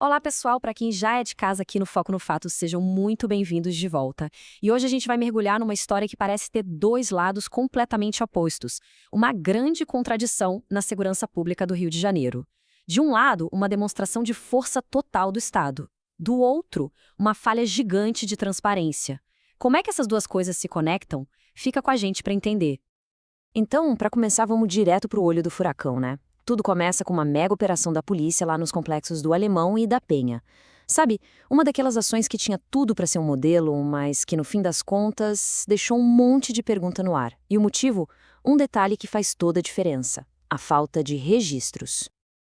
Olá, pessoal, para quem já é de casa aqui no Foco no Fato, sejam muito bem-vindos de volta. E hoje a gente vai mergulhar numa história que parece ter dois lados completamente opostos. Uma grande contradição na segurança pública do Rio de Janeiro. De um lado, uma demonstração de força total do Estado. Do outro, uma falha gigante de transparência. Como é que essas duas coisas se conectam? Fica com a gente para entender. Então, para começar, vamos direto para o olho do furacão, né? Tudo começa com uma mega operação da polícia lá nos complexos do Alemão e da Penha. Sabe, uma daquelas ações que tinha tudo para ser um modelo, mas que no fim das contas deixou um monte de pergunta no ar. E o motivo? Um detalhe que faz toda a diferença: a falta de registros.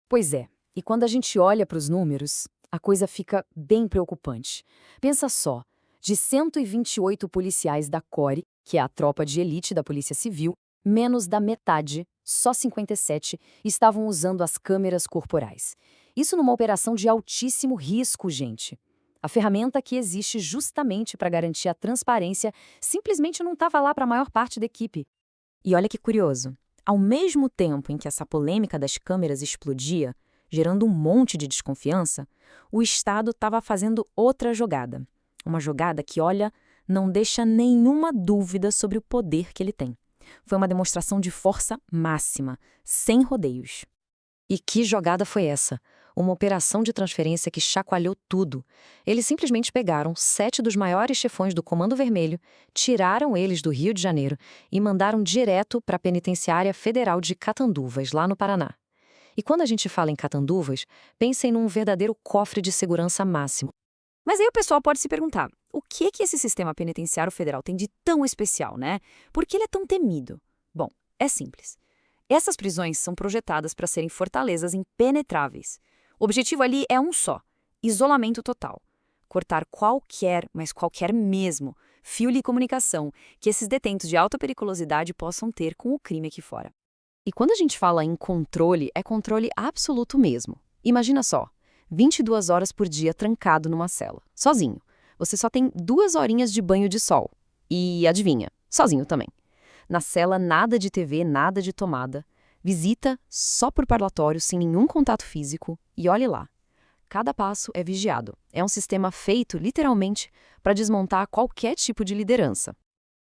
Pois é, e quando a gente olha para os números, a coisa fica bem preocupante. Pensa só, de 128 policiais da CORE, que é a tropa de elite da Polícia Civil, menos da metade, só 57, estavam usando as câmeras corporais. Isso numa operação de altíssimo risco, gente. A ferramenta que existe justamente para garantir a transparência simplesmente não estava lá para a maior parte da equipe. E olha que curioso, ao mesmo tempo em que essa polêmica das câmeras explodia, gerando um monte de desconfiança, o Estado estava fazendo outra jogada. Uma jogada que, olha, não deixa nenhuma dúvida sobre o poder que ele tem. Foi uma demonstração de força máxima, sem rodeios. E que jogada foi essa? Uma operação de transferência que chacoalhou tudo. Eles simplesmente pegaram 7 dos maiores chefões do Comando Vermelho, tiraram eles do Rio de Janeiro e mandaram direto para a Penitenciária Federal de Catanduvas, lá no Paraná. E quando a gente fala em Catanduvas, pensem num verdadeiro cofre de segurança máximo. Mas aí o pessoal pode se perguntar, o que esse sistema penitenciário federal tem de tão especial, né? Por que ele é tão temido? Bom, é simples. Essas prisões são projetadas para serem fortalezas impenetráveis. O objetivo ali é um só: isolamento total. Cortar qualquer, mas qualquer mesmo, fio de comunicação que esses detentos de alta periculosidade possam ter com o crime aqui fora. E quando a gente fala em controle, é controle absoluto mesmo. Imagina só, 22 horas por dia trancado numa cela, sozinho. Você só tem 2 horinhas de banho de sol. E adivinha, sozinho também. Na cela, nada de TV, nada de tomada. Visita só por parlatório, sem nenhum contato físico. E olhe lá, cada passo é vigiado. É um sistema feito, literalmente, para desmontar qualquer tipo de liderança.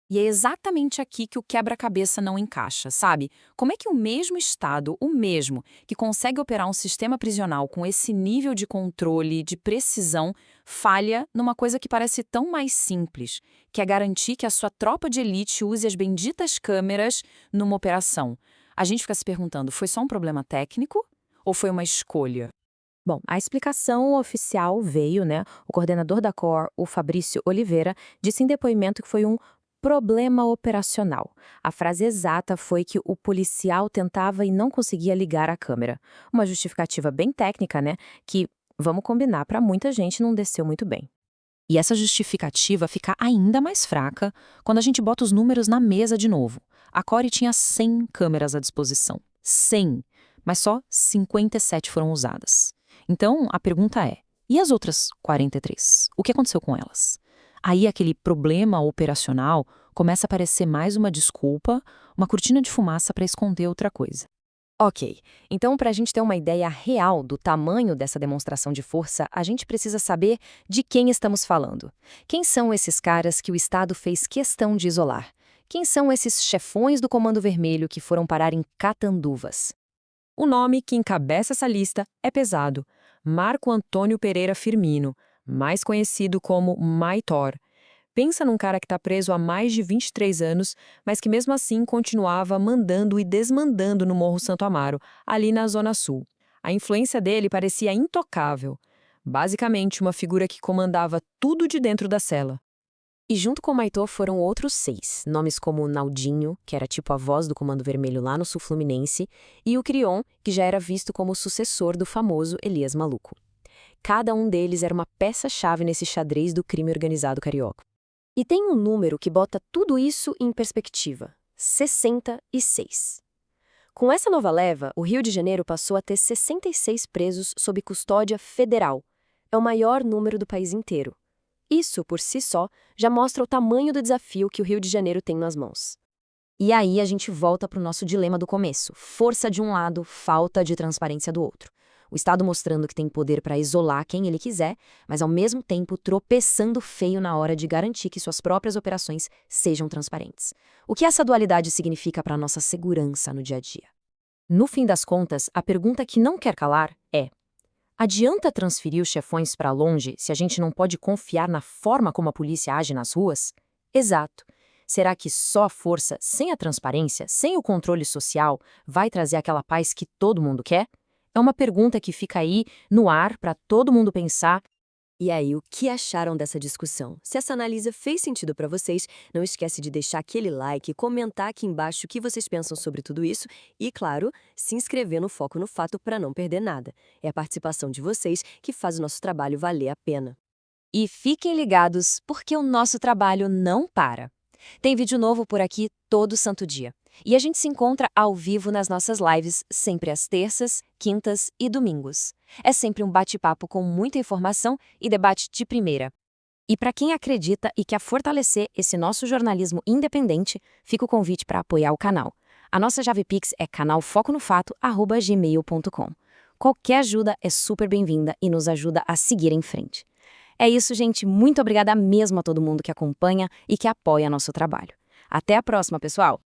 E é exatamente aqui que o quebra-cabeça não encaixa, sabe? Como é que o mesmo Estado, o mesmo, que consegue operar um sistema prisional com esse nível de controle, de precisão, falha numa coisa que parece tão mais simples, que é garantir que a sua tropa de elite use as benditas câmeras numa operação? A gente fica se perguntando, foi só um problema técnico ou foi uma escolha? Bom, a explicação oficial veio, né? O coordenador da COR, o Fabrício Oliveira, disse em depoimento que foi um problema operacional. A frase exata foi que o policial tentava e não conseguia ligar a câmera. Uma justificativa bem técnica, né? Que, vamos combinar, para muita gente não desceu muito bem. E essa justificativa fica ainda mais fraca quando a gente bota os números na mesa de novo. A CORE tinha 100 câmeras à disposição. 100! Mas só 57 foram usadas. Então, a pergunta é, e as outras 43? O que aconteceu com elas? Aí aquele problema operacional começa a parecer mais uma desculpa, uma cortina de fumaça para esconder outra coisa. Ok, então para a gente ter uma ideia real do tamanho dessa demonstração de força, a gente precisa saber de quem estamos falando. Quem são esses caras que o Estado fez questão de isolar? Quem são esses chefões do Comando Vermelho que foram parar em Catanduvas? O nome que encabeça essa lista é pesado: Marco Antônio Pereira Firmino, mais conhecido como Maitor. Pensa num cara que está preso há mais de 23 anos, mas que mesmo assim continuava mandando e desmandando no Morro Santo Amaro, ali na Zona Sul. A influência dele parecia intocável. Basicamente, uma figura que comandava tudo de dentro da cela. E junto com o Maitor foram outros 6, nomes como Naldinho, que era tipo a voz do Comando Vermelho lá no Sul Fluminense, e o Crion, que já era visto como o sucessor do famoso Elias Maluco. Cada um deles era uma peça-chave nesse xadrez do crime organizado carioca. E tem um número que bota tudo isso em perspectiva: 66. Com essa nova leva, o Rio de Janeiro passou a ter 66 presos sob custódia federal. É o maior número do país inteiro. Isso, por si só, já mostra o tamanho do desafio que o Rio de Janeiro tem nas mãos. E aí a gente volta para o nosso dilema do começo: força de um lado, falta de transparência do outro. O Estado mostrando que tem poder para isolar quem ele quiser, mas ao mesmo tempo tropeçando feio na hora de garantir que suas próprias operações sejam transparentes. O que essa dualidade significa para a nossa segurança no dia a dia? No fim das contas, a pergunta que não quer calar é: adianta transferir os chefões para longe se a gente não pode confiar na forma como a polícia age nas ruas? Exato. Será que só a força, sem a transparência, sem o controle social, vai trazer aquela paz que todo mundo quer? É uma pergunta que fica aí no ar para todo mundo pensar. E aí, o que acharam dessa discussão? Se essa análise fez sentido para vocês, não esquece de deixar aquele like, comentar aqui embaixo o que vocês pensam sobre tudo isso e, claro, se inscrever no Foco no Fato para não perder nada. É a participação de vocês que faz o nosso trabalho valer a pena. E fiquem ligados, porque o nosso trabalho não para. Tem vídeo novo por aqui todo santo dia. E a gente se encontra ao vivo nas nossas lives, sempre às terças, quintas e domingos. É sempre um bate-papo com muita informação e debate de primeira. E para quem acredita e quer fortalecer esse nosso jornalismo independente, fica o convite para apoiar o canal. A nossa chave Pix é canalfoconofato@gmail.com. Qualquer ajuda é super bem-vinda e nos ajuda a seguir em frente. É isso, gente. Muito obrigada mesmo a todo mundo que acompanha e que apoia nosso trabalho. Até a próxima, pessoal!